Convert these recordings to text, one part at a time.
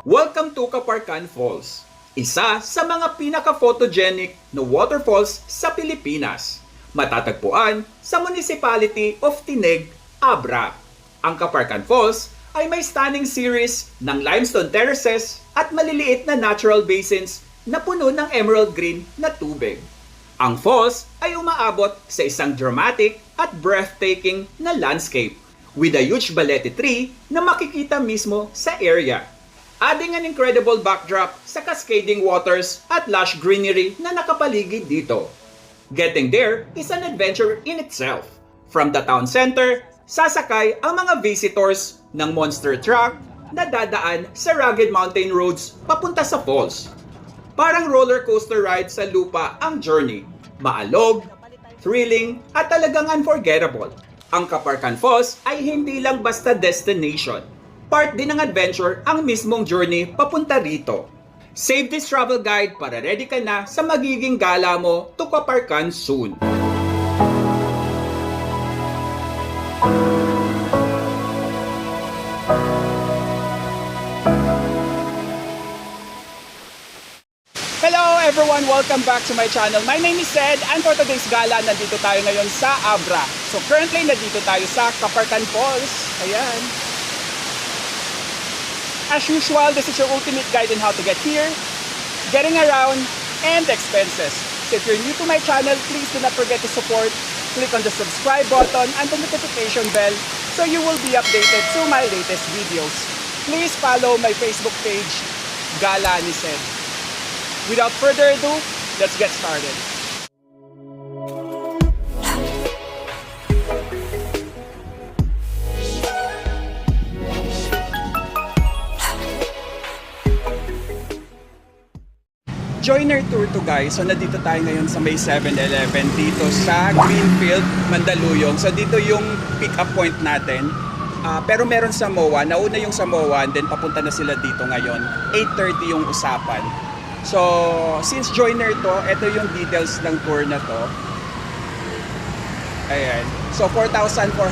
Welcome to Caparcan Falls, isa sa mga pinaka-photogenic na waterfalls sa Pilipinas. Matatagpuan sa Municipality of Tineg, Abra. Ang Caparcan Falls ay may stunning series ng limestone terraces at maliliit na natural basins na puno ng emerald green na tubig. Ang falls ay umaabot sa isang dramatic at breathtaking na landscape with a huge balete tree na makikita mismo sa area. Adding an incredible backdrop sa cascading waters at lush greenery na nakapaligid dito. Getting there is an adventure in itself. From the town center, sasakay ang mga visitors ng monster truck na dadaan sa rugged mountain roads papunta sa falls. Parang roller coaster ride sa lupa ang journey. Maalog, thrilling, at talagang unforgettable. Ang Caparcan Falls ay hindi lang basta destination. Part din ng adventure ang mismong journey papunta rito. Save this travel guide para ready ka na sa magiging gala mo to Caparcan soon. Hello everyone! Welcome back to my channel. My name is Ed and for today's gala, nandito tayo ngayon sa Abra. So currently, nandito tayo sa Caparcan Falls. Ayan. As usual, this is your ultimate guide on how to get here, getting around, and expenses. So if you're new to my channel, please do not forget to support. Click on the subscribe button and the notification bell so you will be updated to my latest videos. Please follow my Facebook page, Gala ni Sed. Without further ado, let's get started. Joiner tour to guys. So nandito tayo ngayon sa may 7-Eleven dito sa Greenfield, Mandaluyong. So dito yung pick up point natin. Pero meron sa MOA. Nauna yung sa MOA and then papunta na sila dito ngayon. 8:30 yung usapan. So since joiner to, ito yung details ng tour na to. Ayan. So 4,499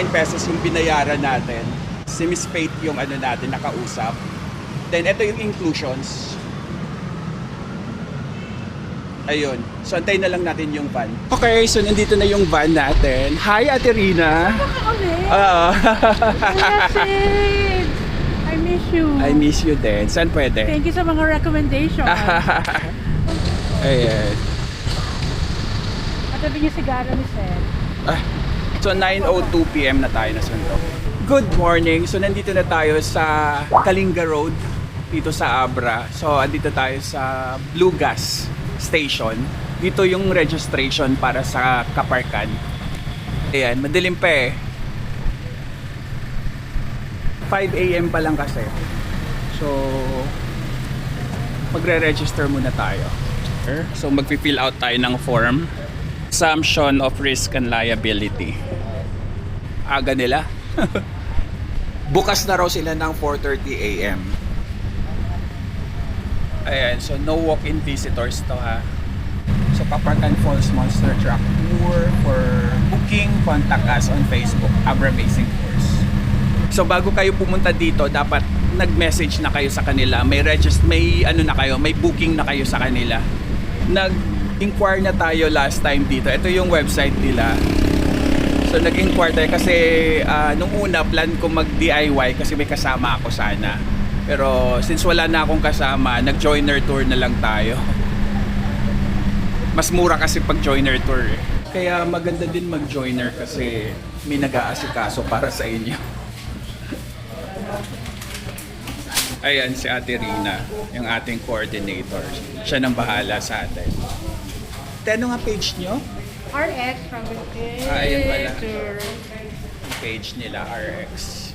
pesos yung binayaran natin. Si Miss Faith yung ano natin nakausap. Then ito yung inclusions. Ayun. So, antayin na lang natin yung van. Okay, so nandito na yung van natin. Hi, Ate Rina. I miss you. I miss you din. Saan pwede? Thank you sa mga recommendation. Ayan. Katabi niyo sigara ni Seth. So, 9:02 PM na tayo nasunod. Good morning. So, nandito na tayo sa Kalinga Road dito sa Abra. So, andito tayo sa Blue Gas Station. Dito yung registration para sa Caparcan. Ayan, madilim pa eh. 5 AM pa lang kasi. So, magre-register muna tayo. So, magpi-fill out tayo ng form. Assumption of risk and liability. Aga nila. Bukas na raw sila ng 4:30 AM. Ayan, so no walk-in visitors to ha. So Caparcan Falls Monster Truck Tour. For booking, contact us on Facebook, Abra Amazing Tours. So bago kayo pumunta dito, dapat nag-message na kayo sa kanila. May may booking na kayo sa kanila. Nag-inquire na tayo last time dito. Ito yung website nila. So nag-inquire tayo kasi nung una plan ko mag-DIY kasi may kasama ako sana. Pero since wala na akong kasama, nag-joiner tour na lang tayo. Mas mura kasi pag joiner tour eh. Kaya maganda din mag-joiner kasi may nag-aasikaso para sa inyo. Ayan si Ate Rina, yung ating coordinator. Siya nang bahala sa atin. Ano nga page nyo? RX from the Ayan pala. Yung page nila, RX.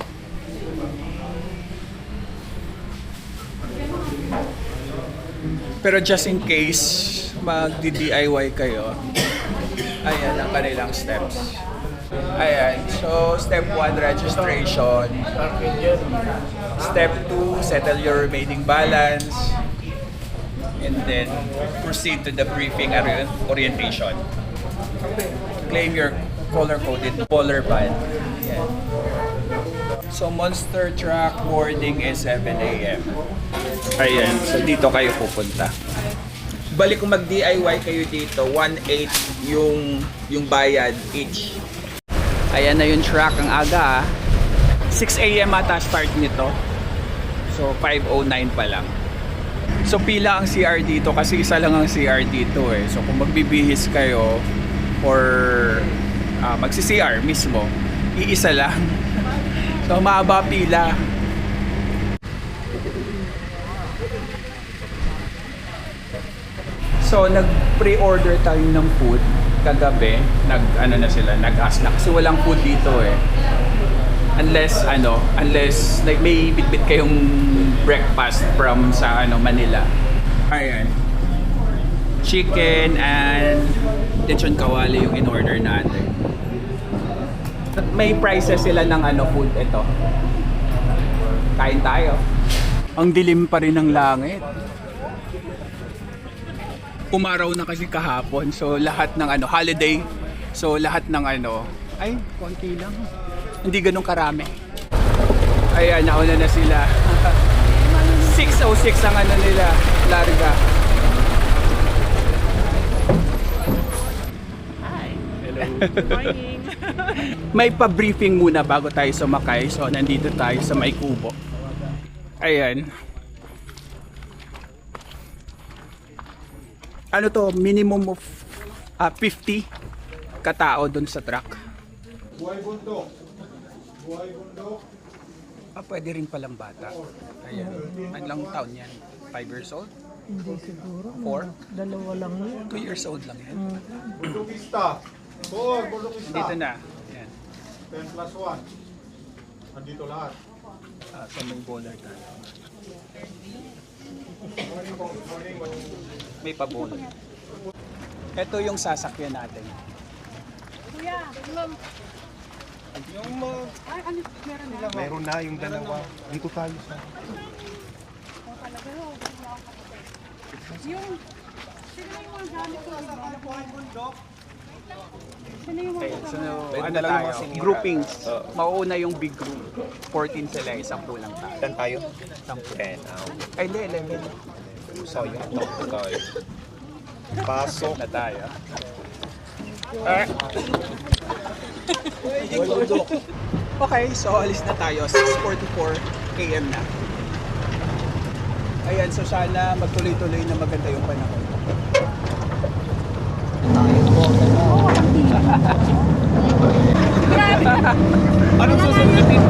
Pero just in case mag-DIY kayo, ayan ang kanilang steps. Ayan, so step 1 registration. Step 2 settle your remaining balance. And then proceed to the briefing orientation. Claim your color-coded polar van. Ayan. So, monster truck boarding is 7 a.m. Ayan, so dito kayo pupunta. Balik kung mag-DIY kayo dito, 1.8 yung bayad each. Ayan na yung truck, ang aga 6 a.m. ata start nito. So, 5:09 pa lang. So, pila ang CR dito kasi isa lang ang CR dito eh. So, kung magbibihis kayo or magsi-CR mismo, iisa lang. So, mahaba pila. So, nag-pre-order tayo ng food kagabi. Nag-ask na kasi walang food dito eh. Unless like, may bitbit kayong breakfast from sa Manila. Ayan. Chicken and lechon kawali yung in-order natin. May prices sila ng food ito. Kain tayo. Ang dilim pa rin ng langit. Umaraw na kasi kahapon. So lahat ng holiday. So lahat ng ay, konti lang. Hindi ganun karami. Ayan, nauna na sila. 6:06 ang nila, larga. Hi. Hello. Good morning. May pa-briefing muna bago tayo sumakay. So, nandito tayo sa May Kubo. Ayan. Ano to? Minimum of 50 katao dun sa truck. Buhay bundok. Buhay bundok. Pwede rin palang bata. Ayan. Anong taon yan? 5 years old? Hindi siguro. 4? Dalawa lang yun. 2 years old lang yan. Bundokista. Buhay bundokista. Dito na. Ayan. 10 plus 1. Andito lahat. Sa may bowler tayo. May pa-bowler. Ito yung sasakyan natin. Kuya, ma'am. Yung mga... Ay, ano, meron na. Meron na yung dalawa. Dito tayo sa... Yung, sino yung mga gamit ko? Sino yung mga Okay, so Meron ano na lang yung tayo? mga senior. Groupings. Mauuna yung big group. 14 sila, 10 lang tayo. Ilan tayo? 10. Ay, hindi, 11. So, yung doktor tayo. Pasok. Na tayo. Okay, so alis na tayo. 6:44 AM na. Ayan, so sana magtuloy-tuloy na maganda yung panahon. Anong susunod natin?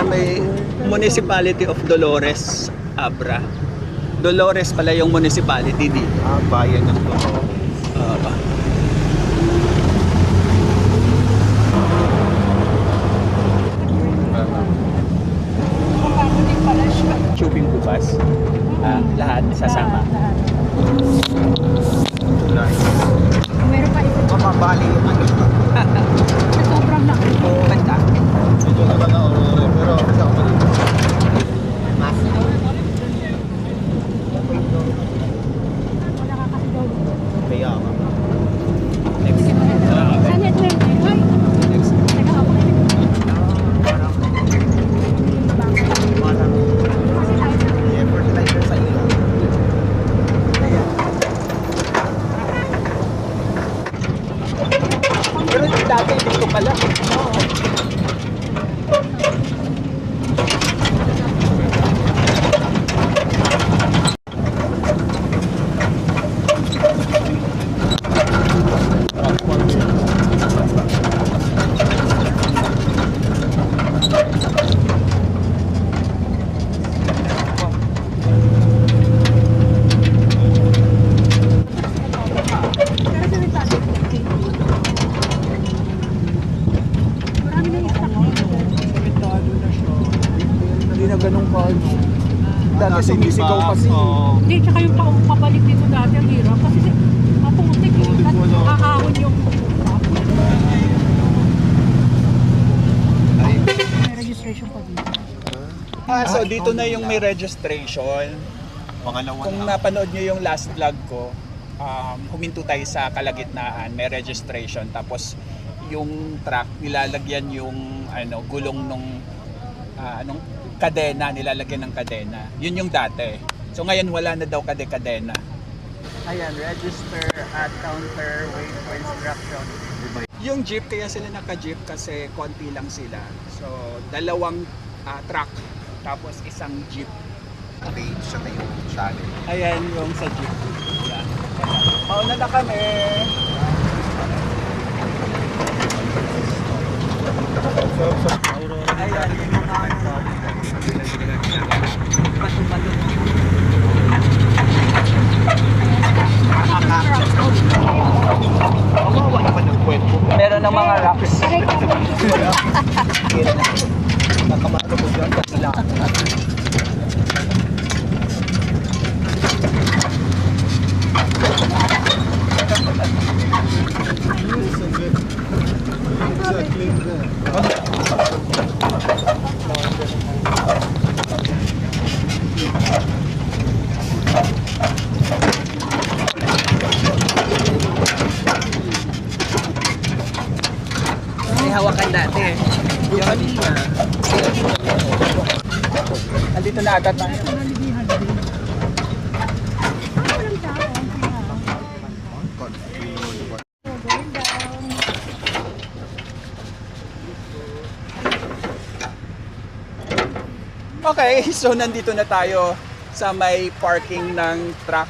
May Municipality of Dolores, Abra. Dolores pala yung municipality dito. Bayan ng Dolores. Tubing bukas. Lahat sasama. Meron pa isa. Mababali yung ano. Sa sobrang laki. Ganda. Ito na lang ako. Pero sa ako. Wala ka kasi daw. Kaya ako. Saan ito yun? Ay! Teka ako. Kasi tayo na. Effort life sa iyo. Pero dati dito pala. ano. Dati sumisigaw kasi. Hindi, tsaka yung pabalik dito dati ang hirap. Kasi maputik eh. At nakakahon yung may registration pa dito. So dito na yung may registration. Pangalawa Kung napanood nyo yung last vlog ko, huminto tayo sa kalagitnaan, may registration. Tapos yung truck, nilalagyan yung gulong nung kadena, nilalagyan ng kadena. Yun yung dati. So ngayon wala na daw kadena. Ayan, register at counter, wait for instruction. Yung jeep, kaya sila naka-jeep kasi konti lang sila. So, dalawang truck, tapos isang jeep. Okay, siya na yung challenge. Ayan yung sa jeep. Ayan. Mauna na kami. Ayan yung mga Wala pa ng kwento. meron ng mga rocks. Nakamano ko dyan kasi lang. May hawakan dati. Yung kanina. Andito na agad tayo. Nalibihan din. Walang tao. Going down. Okay, so nandito na tayo sa may parking ng truck.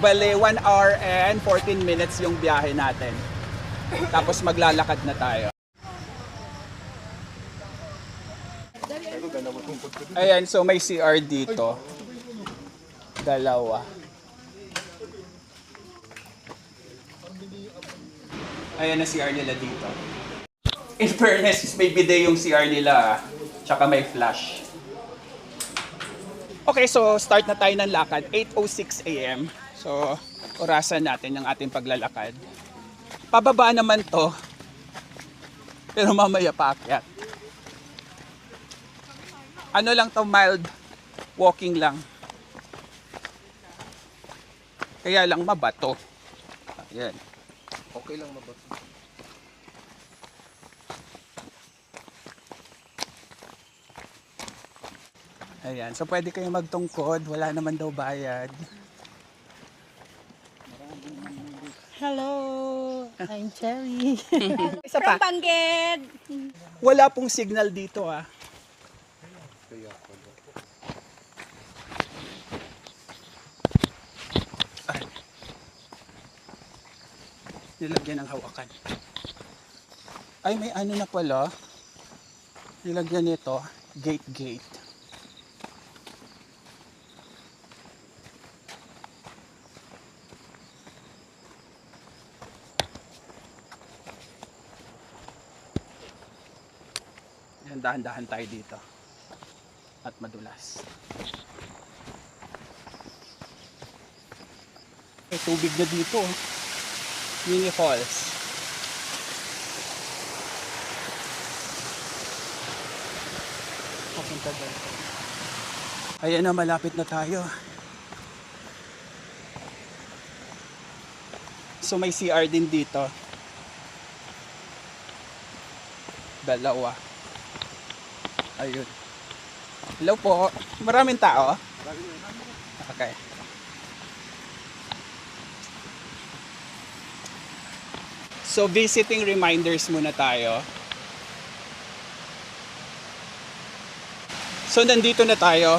Bale, 1 hour and 14 minutes yung biyahe natin. Tapos maglalakad na tayo. Ayan, so may CR dito. Dalawa. Ayan na CR nila dito. In fairness, may bidet yung CR nila. Tsaka may flash. Okay, so start na tayo ng lakad. 8:06 a.m. So, orasan natin yung ating paglalakad. Pababa naman to. Pero mamaya paakyat. Ano lang to, mild walking lang. Kaya lang mabato. Ayan. Okay lang mabato. Ayan. So pwede kayong magtungkod. Wala naman daw bayad. Hello, I'm Cherry. Isa pa. From Bangged. Wala pong signal dito ah. Ay. Nilagyan ng hawakan. Ay, may ano na pala. Nilagyan nito, gate. Yan, dahan-dahan tayo dito. At madulas. May tubig na dito. Mini falls. Papunta doon. Ayan na, malapit na tayo. So may CR din dito. Dalawa. Ayun. Hello po. Maraming tao? Okay. So visiting reminders muna tayo. So nandito na tayo.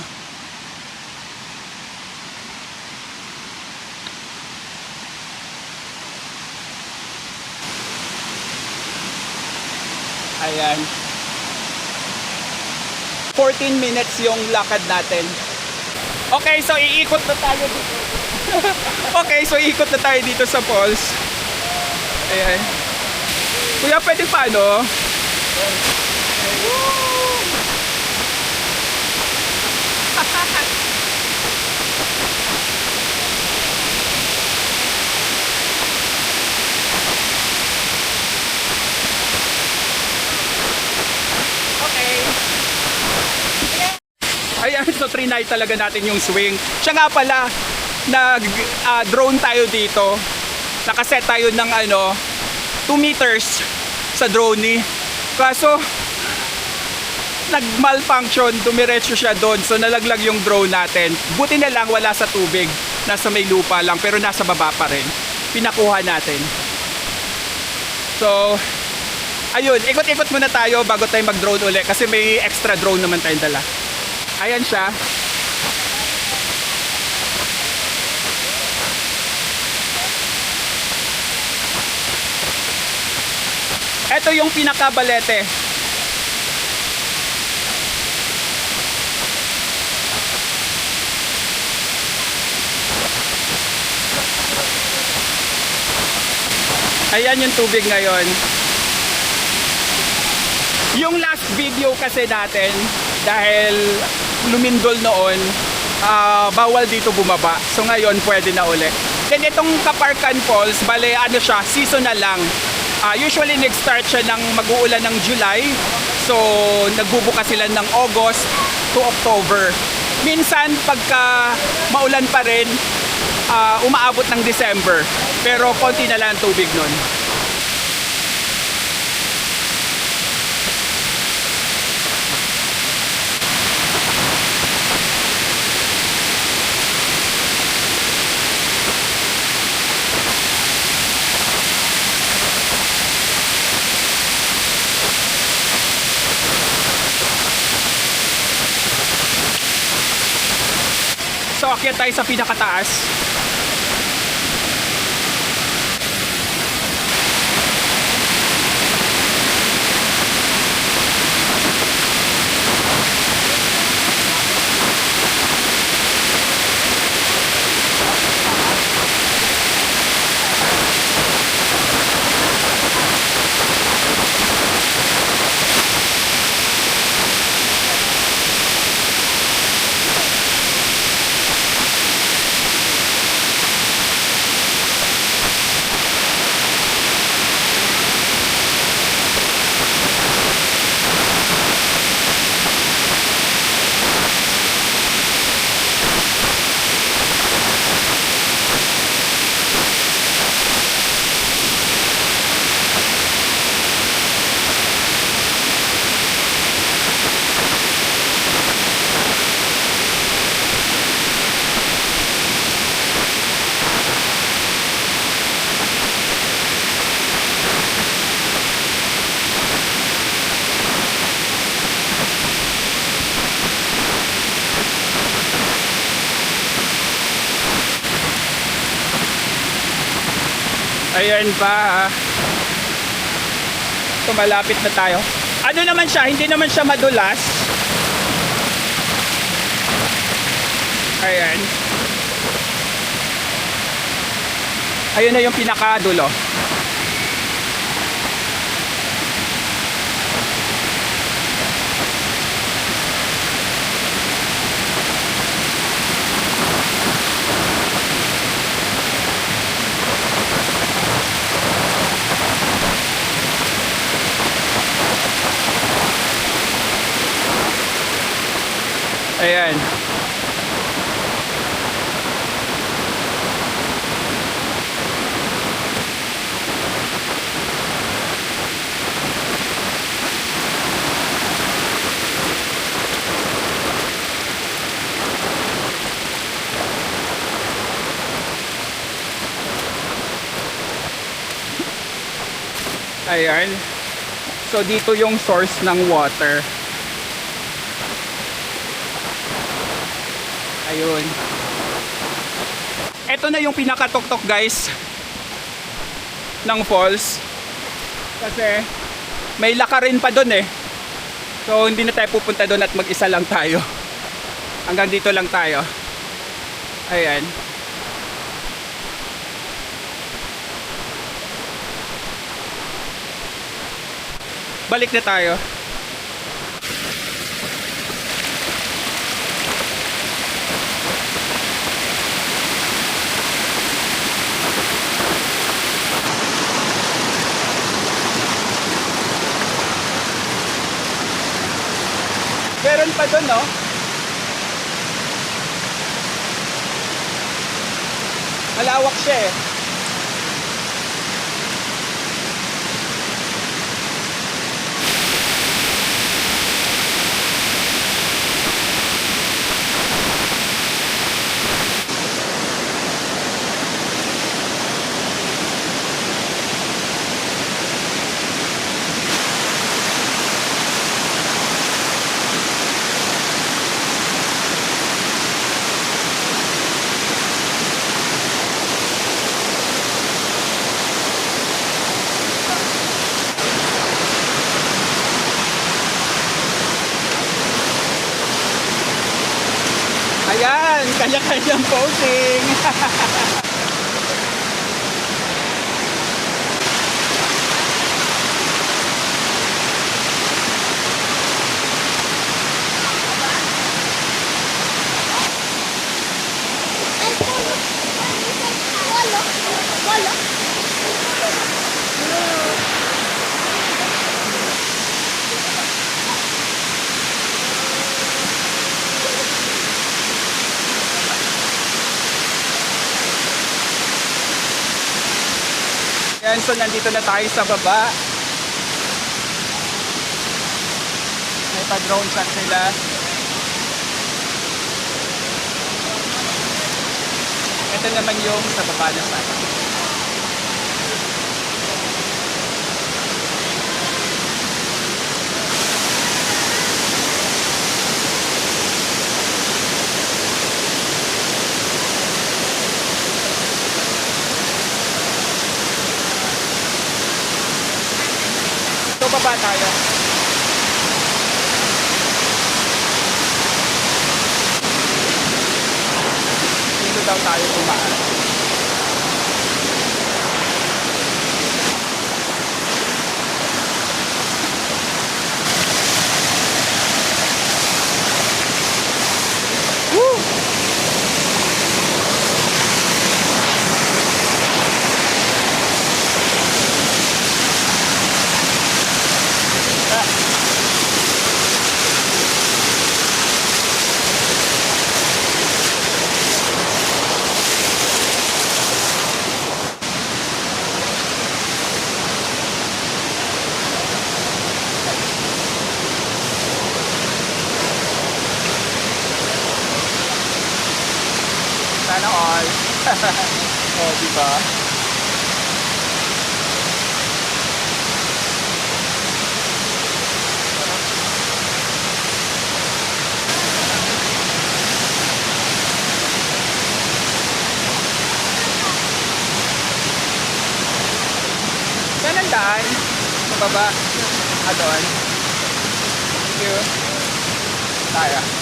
Ayan. 14 minutes yung lakad natin. Okay, so iikot na tayo dito. Okay, so iikot na tayo dito sa falls. Ayan. Kuya, pwede pa, no? Okay. Ayan, so trinay talaga natin yung swing. Siya nga pala, drone tayo dito. Nakaset tayo ng 2 meters sa drone ni. Kaso, nag-malfunction, dumiretso siya doon. So nalaglag yung drone natin. Buti na lang wala sa tubig. Nasa may lupa lang, pero nasa baba pa rin. Pinakuha natin. So, ayun, ikot-ikot muna tayo bago tayo mag-drone uli. Kasi may extra drone naman tayong dala. Ayan siya. Ito yung pinakabalete. Ayan yung tubig ngayon. Yung last video kasi natin, dahil lumindol noon, bawal dito bumaba. So ngayon pwede na uli. Then itong Kaparkan Falls, bale siya, seasonal lang. Usually nag-start siya ng mag-uulan ng July. So nagbubukas sila ng August to October. Minsan pagka maulan pa rin, umaabot ng December. Pero konti na lang ang tubig nun. So akyat tayo sa pinakataas. Ayan pa. So malapit na tayo. Ano naman siya, hindi naman siya madulas. Ayan. Ayun na yung pinakadulo. Ayan. Ayan. So dito yung source ng water. Ayun. Ito na yung pinakatuktok guys ng falls. Kasi may lakarin pa doon eh. So hindi na tayo pupunta doon at mag-isa lang tayo. Hanggang dito lang tayo. Ayan. Balik na tayo. meron pa doon, no? Malawak siya eh. Ayan, kanya-kanyang posing. Ayan, so nandito na tayo sa baba. May pa-drone shot sila. Ito naman yung sa baba na side. So, baba tayo. Dito daw tayo tumaan. Woo! Sana all. Oh, di ba? Saan ang daan? Sa baba? Ah, doon. Thank you. Tayo.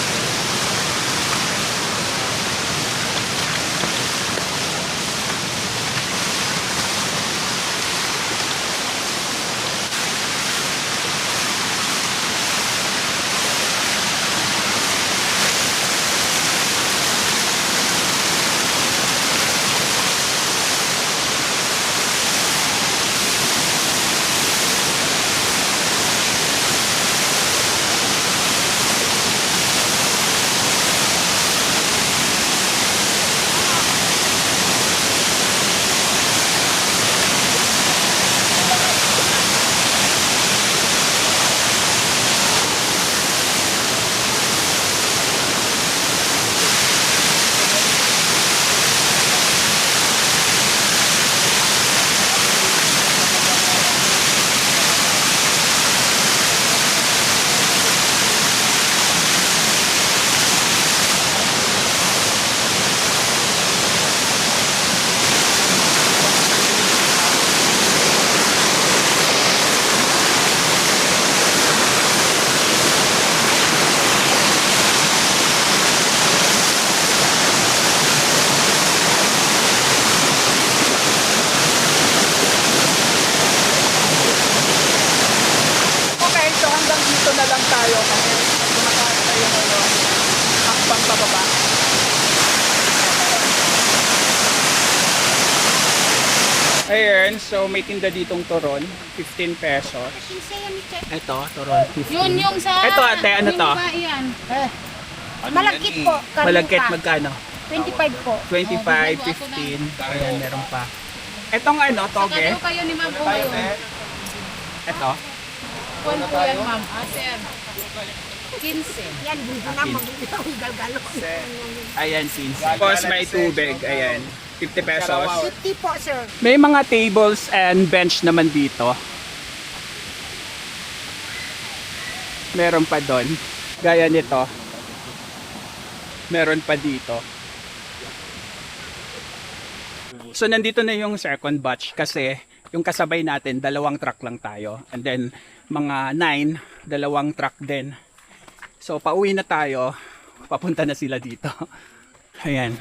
dito na lang tayo kasi kumakain tayo ng hakbang pababa. Ayan, so may tinda ditong turon, 15 pesos. Ito, turon, 15. Yun yung sa... Ito ate, ano to? Yan. Malagkit po. Malagkit, magkano? 25 po. 25, 15. Ayan, meron pa. Itong ano, toge? Ano kayo ni Ma'am Uyo? Ito. Kung po yan, Ma'am. Sir. 15. Yan, hindi na mag-iwang galgalo. Ayan, 15. Tapos may tubig, ayan. 50 pesos. 50 po, sir. May mga tables and bench naman dito. Meron pa doon. Gaya nito. Meron pa dito. So nandito na yung second batch kasi yung kasabay natin, 2 truck lang tayo. And then mga 9, 2 truck din. So pauwi na tayo. Papunta na sila dito. Ayan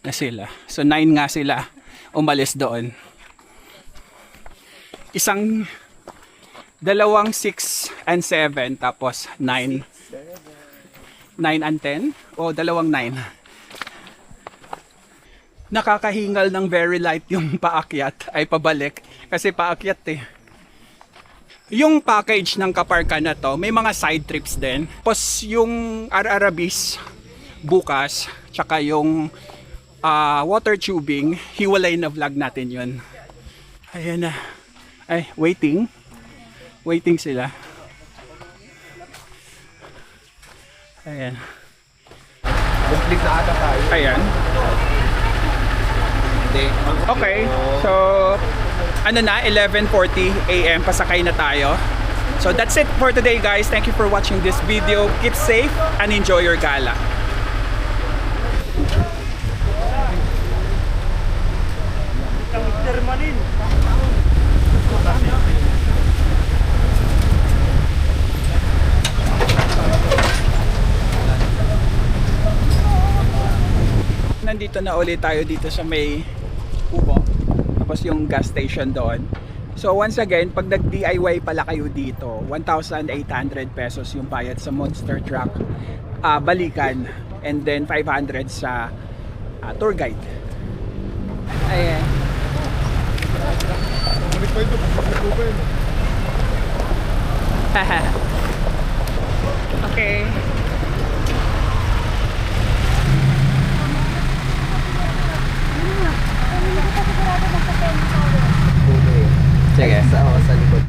na sila. So 9 nga sila umalis doon. Isang 2, 6 and 7 tapos 9 and 10 o 2, 9. Nakakahingal ng very light yung paakyat ay pabalik kasi paakyat eh. Yung package ng Kaparka na to, may mga side trips din. Tapos yung Ararabis bukas, tsaka yung water tubing, hiwalay na vlog natin yun. Ayan na. Ay, waiting. Waiting sila. Ayan. Complete na ata tayo. Ayan. Okay, so ano na, 11:40 AM pasakay na tayo. So that's it for today guys. Thank you for watching this video. Keep safe and enjoy your gala. Nandito na ulit tayo dito sa may Kubo. Tapos yung gas station doon. So once again, pag nag-DIY pala kayo dito, 1,800 pesos yung bayad sa monster truck balikan, and then 500 sa tour guide. Ayan. Okay.